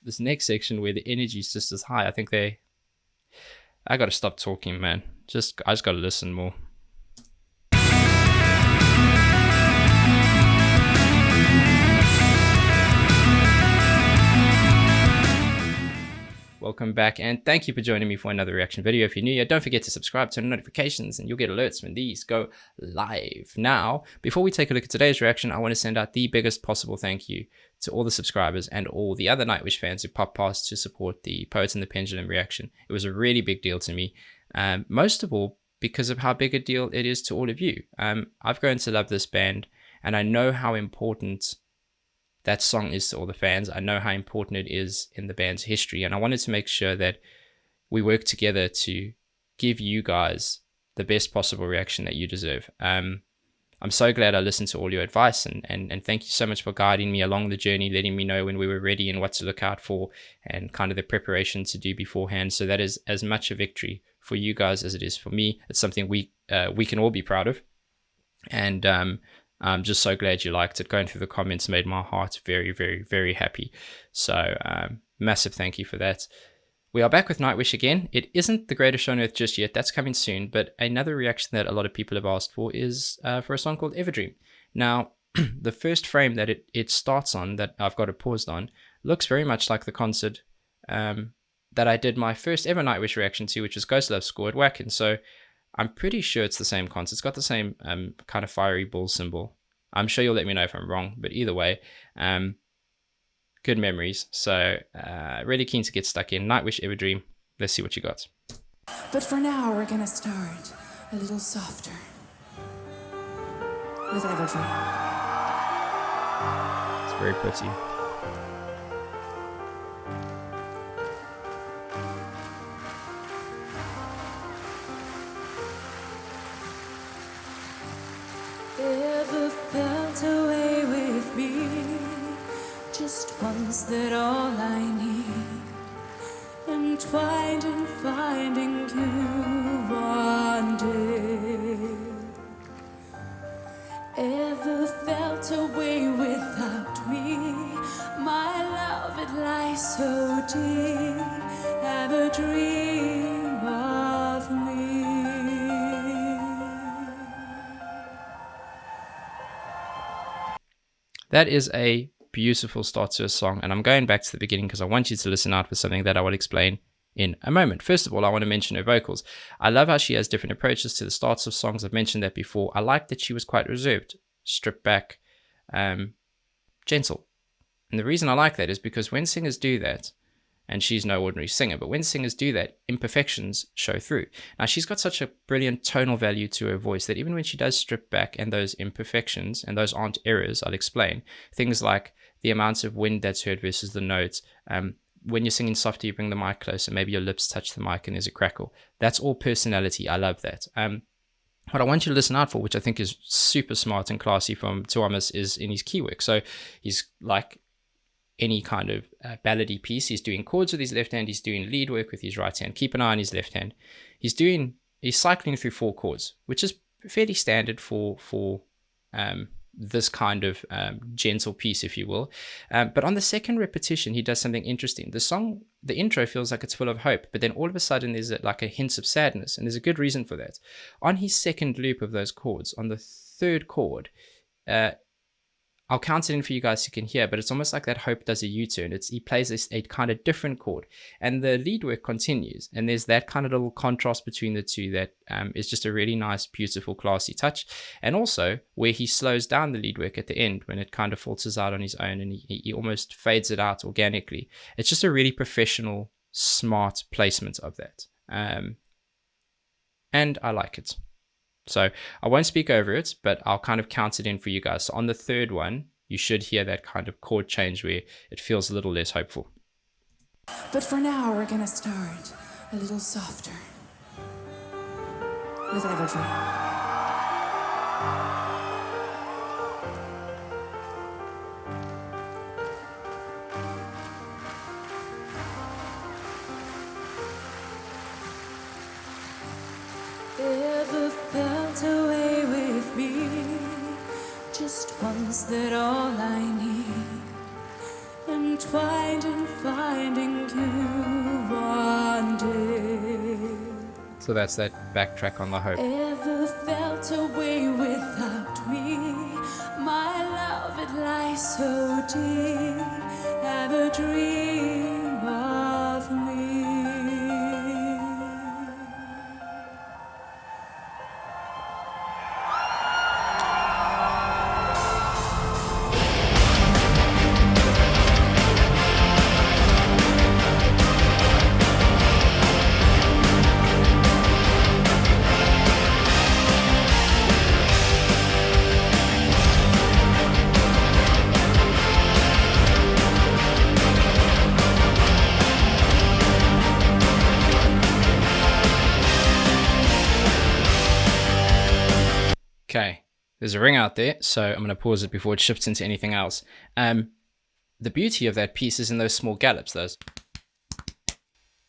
this next section where the energy is just as high. I gotta stop talking, man. I just gotta listen more. Welcome back, and thank you for joining me for another reaction video. If you're new here, don't forget to subscribe, turn on notifications, and you'll get alerts when these go live. Now, before we take a look at today's reaction, I want to send out the biggest possible thank you to all the subscribers and all the other Nightwish fans who popped past to support the Poets and the Pendulum reaction. It was a really big deal to me, most of all because of how big a deal it is to all of you. I've grown to love this band, and I know how important that song is to all the fans. I know how important it is in the band's history, and I wanted to make sure that we work together to give you guys the best possible reaction that you deserve. I'm so glad I listened to all your advice, and thank you so much for guiding me along the journey, letting me know when we were ready and what to look out for, and kind of the preparation to do beforehand. So that is as much a victory for you guys as it is for me. It's something we can all be proud of, and I'm just so glad you liked it. Going through the comments made my heart very, very, very happy. So massive thank you for that. We are back with Nightwish again. It isn't the greatest show on earth just yet. That's coming soon. But another reaction that a lot of people have asked for is for a song called Everdream. Now, the first frame that it starts on, that I've got it paused on, looks very much like the concert that I did my first ever Nightwish reaction to, which was Ghost Love Score at Wacken. So I'm pretty sure it's the same concert. It's got the same kind of fiery bull symbol. I'm sure you'll let me know if I'm wrong, but either way, good memories. So really keen to get stuck in. Nightwish, Everdream. Let's see what you got. But for now, we're gonna start a little softer with Everdream. It's very pretty. Ever felt away with me? Just once, that all I need, entwined in finding you one day. Ever felt away without me? My love, it lies so deep. Have a dream of me. That is a beautiful start to a song, and I'm going back to the beginning because I want you to listen out for something that I will explain in a moment. First of all, I want to mention her vocals. I love how she has different approaches to the starts of songs. I've mentioned that before. I like that she was quite reserved, stripped back, gentle. And the reason I like that is because when singers do that, and she's no ordinary singer, but when singers do that, imperfections show through. Now, she's got such a brilliant tonal value to her voice that even when she does strip back and those imperfections, and those aren't errors, I'll explain, things like the amounts of wind that's heard versus the notes, when you're singing softer, you bring the mic closer, maybe your lips touch the mic and there's a crackle. That's all personality. I love that. What I want you to listen out for, which I think is super smart and classy from Tuomas, is in his key work. So he's like any kind of ballady piece. He's doing chords with his left hand. He's doing lead work with his right hand. Keep an eye on his left hand. He's cycling through 4 chords, which is fairly standard for this kind of gentle piece, if you will. But on the second repetition, he does something interesting. The intro feels like it's full of hope, but then all of a sudden there's like a hint of sadness, and there's a good reason for that. On his second loop of those chords, on the third chord, I'll count it in for you guys so you can hear, but it's almost like that hope does a U-turn. He plays a kind of different chord, and the lead work continues, and there's that kind of little contrast between the two that is just a really nice, beautiful, classy touch. And also where he slows down the lead work at the end when it kind of falters out on his own, and he almost fades it out organically. It's just a really professional, smart placement of that, and I like it. So I won't speak over it, but I'll kind of count it in for you guys. So on the third one, you should hear that kind of chord change where it feels a little less hopeful. But for now, we're gonna start a little softer with Everdream. Ever felt away with me? Just once, that all I need, entwined in finding you one day. So that's that backtrack on the hope. Ever felt away without me? My love, it lies so deep. Have a dream of me. Okay, there's a ring out there, so I'm going to pause it before it shifts into anything else. The beauty of that piece is in those small gallops,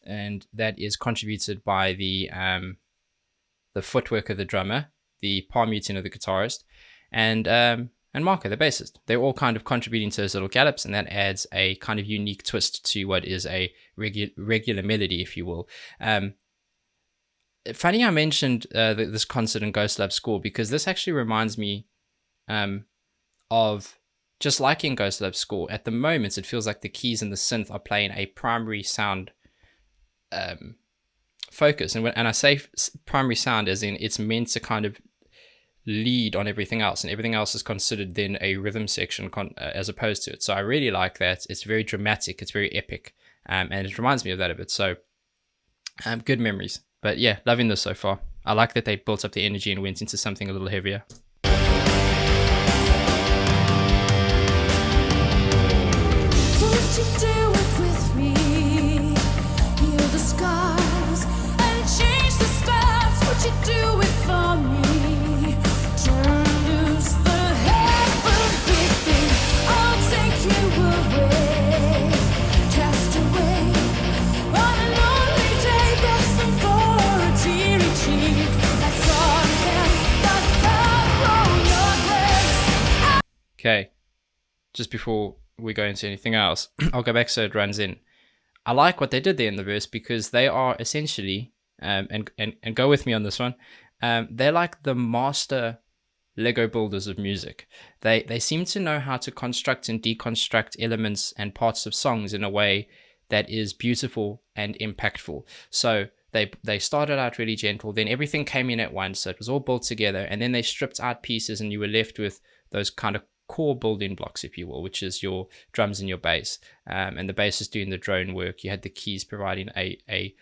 and that is contributed by the footwork of the drummer, the palm muting of the guitarist, and Marco, the bassist. They're all kind of contributing to those little gallops, and that adds a kind of unique twist to what is a regular melody, if you will. Funny I mentioned this concert and Ghost Lab score, because this actually reminds me of, just like in Ghost Lab score, at the moment it feels like the keys and the synth are playing a primary sound focus. And I say primary sound as in it's meant to kind of lead on everything else, and everything else is considered then a rhythm section as opposed to it. So I really like that. It's very dramatic, it's very epic, and it reminds me of that a bit. So good memories. But yeah, loving this so far. I like that they built up the energy and went into something a little heavier. Won't you do it with me? Heal the scars and change the stars. Would you do it for me? Turn loose the heavenly thing. I'll take you away. Cast away on a lonely day, blessing for a teary cheek. I saw him, but fell on your grace. Okay, just before we go into anything else, I'll go back so it runs in. I like what they did there in the verse, because they are essentially, and go with me on this one, they're like the master Lego builders of music. They seem to know how to construct and deconstruct elements and parts of songs in a way that is beautiful and impactful. So they started out really gentle, then everything came in at once, so it was all built together, and then they stripped out pieces and you were left with those kind of core building blocks, if you will, which is your drums and your bass, and the bass is doing the drone work. You had the keys providing a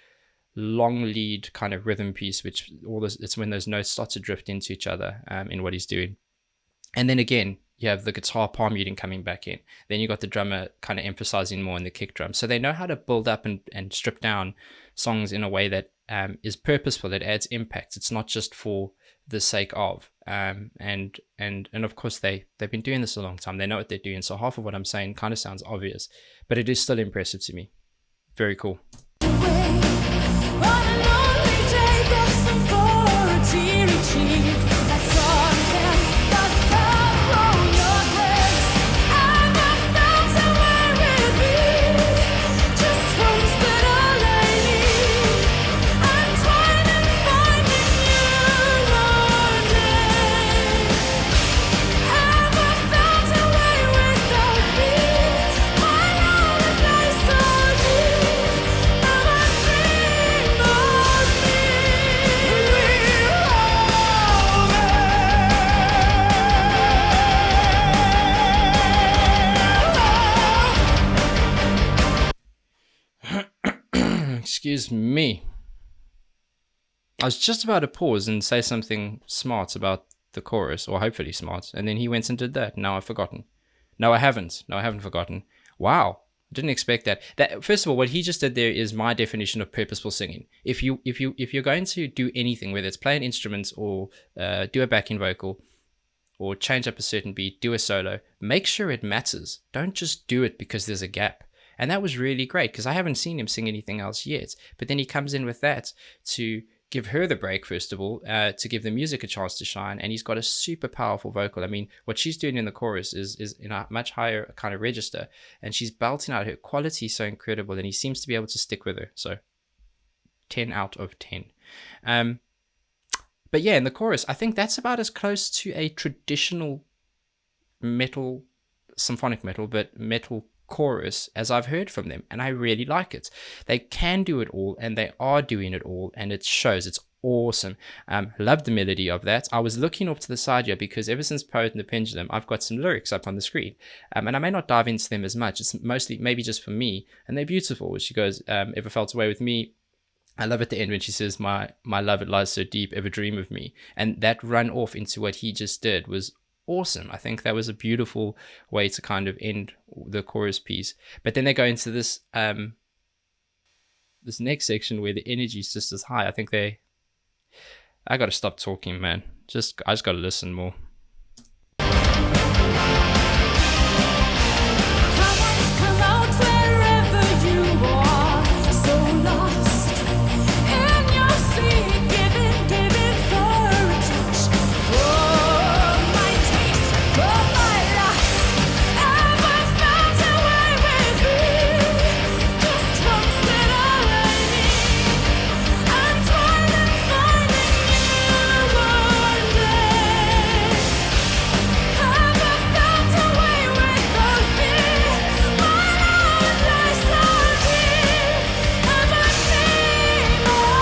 long lead kind of rhythm piece, which it's when those notes start to drift into each other in what he's doing. And then again, you have the guitar palm muting coming back in. Then you got the drummer kind of emphasizing more in the kick drum. So they know how to build up and strip down songs in a way that is purposeful, that adds impact. It's not just for the sake of. And of course they've been doing this a long time. They know what they're doing. So half of what I'm saying kind of sounds obvious, but it is still impressive to me. Very cool. Excuse me. I was just about to pause and say something smart about the chorus, or hopefully smart, and then he went and did that. Now I've forgotten. No, I haven't forgotten. Wow, I didn't expect that. First of all, what he just did there is my definition of purposeful singing. If you're going to do anything, whether it's play an instrument or do a backing vocal, or change up a certain beat, do a solo, make sure it matters. Don't just do it because there's a gap. And that was really great, because I haven't seen him sing anything else yet. But then he comes in with that to give her the break, first of all, to give the music a chance to shine. And he's got a super powerful vocal. I mean, what she's doing in the chorus is in a much higher kind of register, and she's belting out. Her quality so incredible, and he seems to be able to stick with her. So 10 out of 10. But yeah, in the chorus, I think that's about as close to a traditional metal, symphonic metal, but metal chorus as I've heard from them, and I really like it. They can do it all, and they are doing it all, and it shows. It's awesome. Love the melody of that. I was looking off to the side here because ever since Poet and the Pendulum, I've got some lyrics up on the screen, and I may not dive into them as much. It's mostly maybe just for me, and they're beautiful. She goes, ever felt away with me. I love at the end when she says, my love, it lies so deep, ever dream of me. And that run off into what he just did was awesome. I think that was a beautiful way to kind of end the chorus piece. But then they go into this this next section where the energy is just as high. I think I got to stop talking, man. I just got to listen more. Come out wherever you are, so lost in your sea, giving for a touch, for my taste, for my lust. Ever felt away with me? Just once that all I need, and finding you one day. Ever felt away with me? My love lies so deep. Ever dream of me?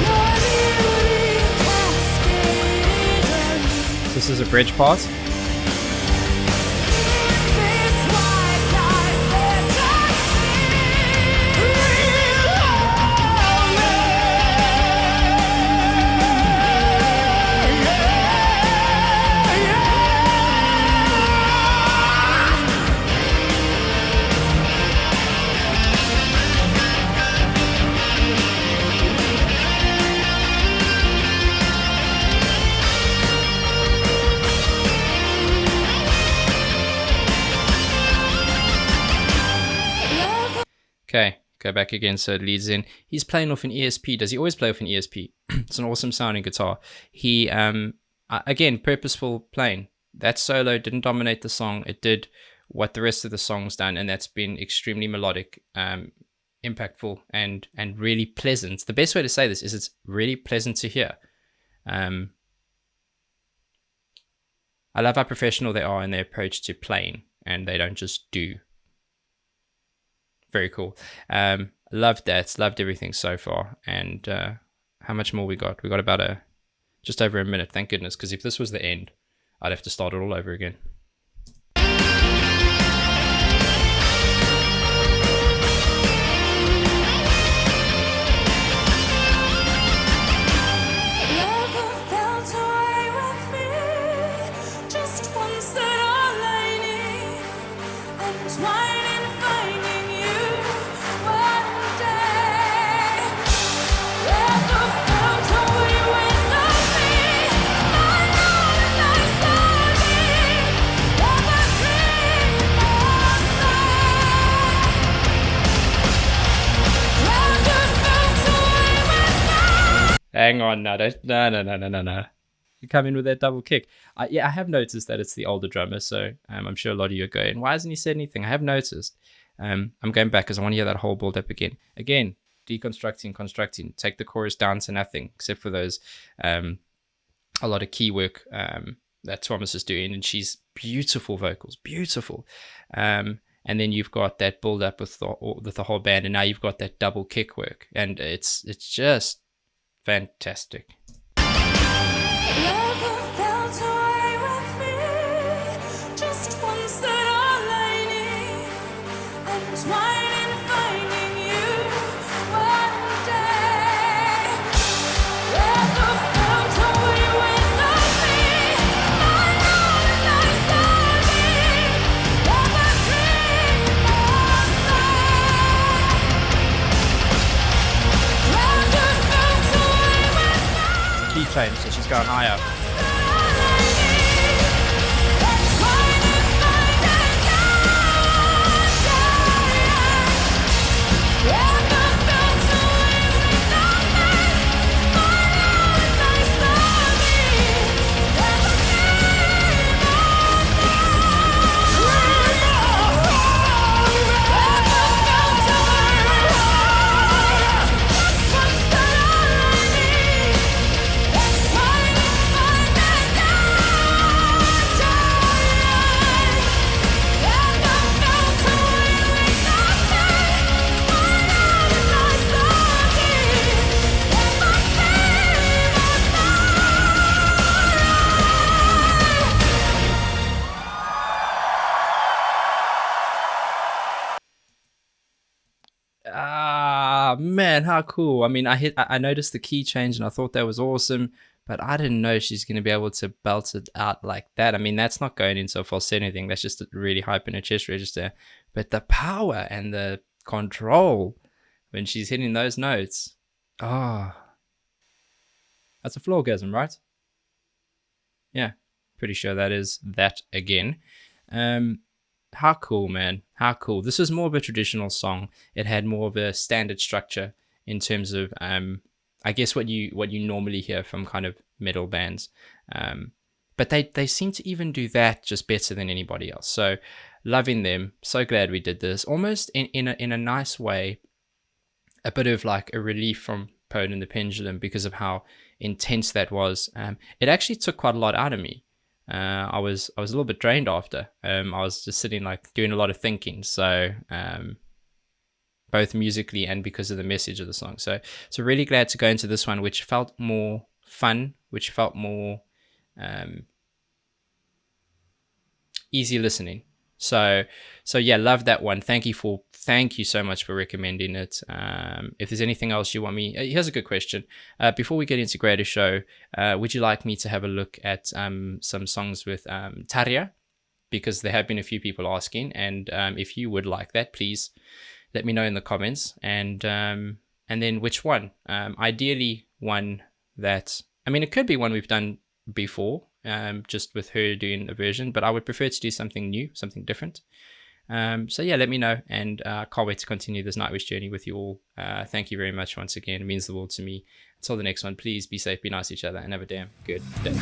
Your beauty cascade. This is a bridge part. This white light that Okay, go back again so it leads in. He's playing off an ESP. Does he always play off an ESP? It's an awesome sounding guitar. He, again, purposeful playing. That solo didn't dominate the song. It did what the rest of the song's done, and that's been extremely melodic, impactful, and really pleasant. The best way to say this is it's really pleasant to hear. I love how professional they are in their approach to playing, and they don't just do. Very cool. Loved that. Loved everything so far. And how much more we got? We got about just over a minute. Thank goodness. Because if this was the end, I'd have to start it all over again. never felt away with me. Just once that all I need, and twine in finding you one day. Never felt away with me. My love lies so deep. Never dream of that. Never felt away with me. Hang on. No. You come in with that double kick. Yeah, I have noticed that it's the older drummer. So I'm sure a lot of you are going, why hasn't he said anything? I have noticed. I'm going back because I want to hear that whole build up again. Again, deconstructing, constructing. Take the chorus down to nothing except for those a lot of key work that Thomas is doing, and she's beautiful vocals, beautiful. And then you've got that build up with the whole band, and now you've got that double kick work, and it's just fantastic. Never felt away with me. Just once that all I need, and twine in finding you one day. Never felt away with me. My love lies so deep. Never dream of that. Never felt away with me. Key change, so she's going higher. man, how cool. I mean, I noticed the key change and I thought that was awesome, but I didn't know she's going to be able to belt it out like that. I mean, that's not going into a falsetto anything. That's just really hype in her chest register. But the power and the control when she's hitting those notes. Oh, that's a floorgasm, right? Yeah, pretty sure that is that again. How cool, man. How cool. This was more of a traditional song. It had more of a standard structure in terms of I guess what you normally hear from kind of metal bands. But they seem to even do that just better than anybody else. So loving them. So glad we did this. Almost in a nice way, a bit of like a relief from Poet and the Pendulum because of how intense that was. It actually took quite a lot out of me. I was a little bit drained after. I was just sitting like doing a lot of thinking. So both musically and because of the message of the song. So really glad to go into this one, which felt more fun, which felt more easy listening. So yeah, love that one. Thank you so much for recommending it. If there's anything else you want me, here's a good question. Before we get into Greater Show, would you like me to have a look at some songs with Tarja? Because there have been a few people asking, and if you would like that, please let me know in the comments. And then which one? Ideally one that, I mean, it could be one we've done before, just with her doing a version, but I would prefer to do something new, something different. So yeah, let me know, and can't wait to continue this Nightwish journey with you all. Thank you very much once again. It means the world to me. Until the next one, please be safe, be nice to each other, and have a damn good day.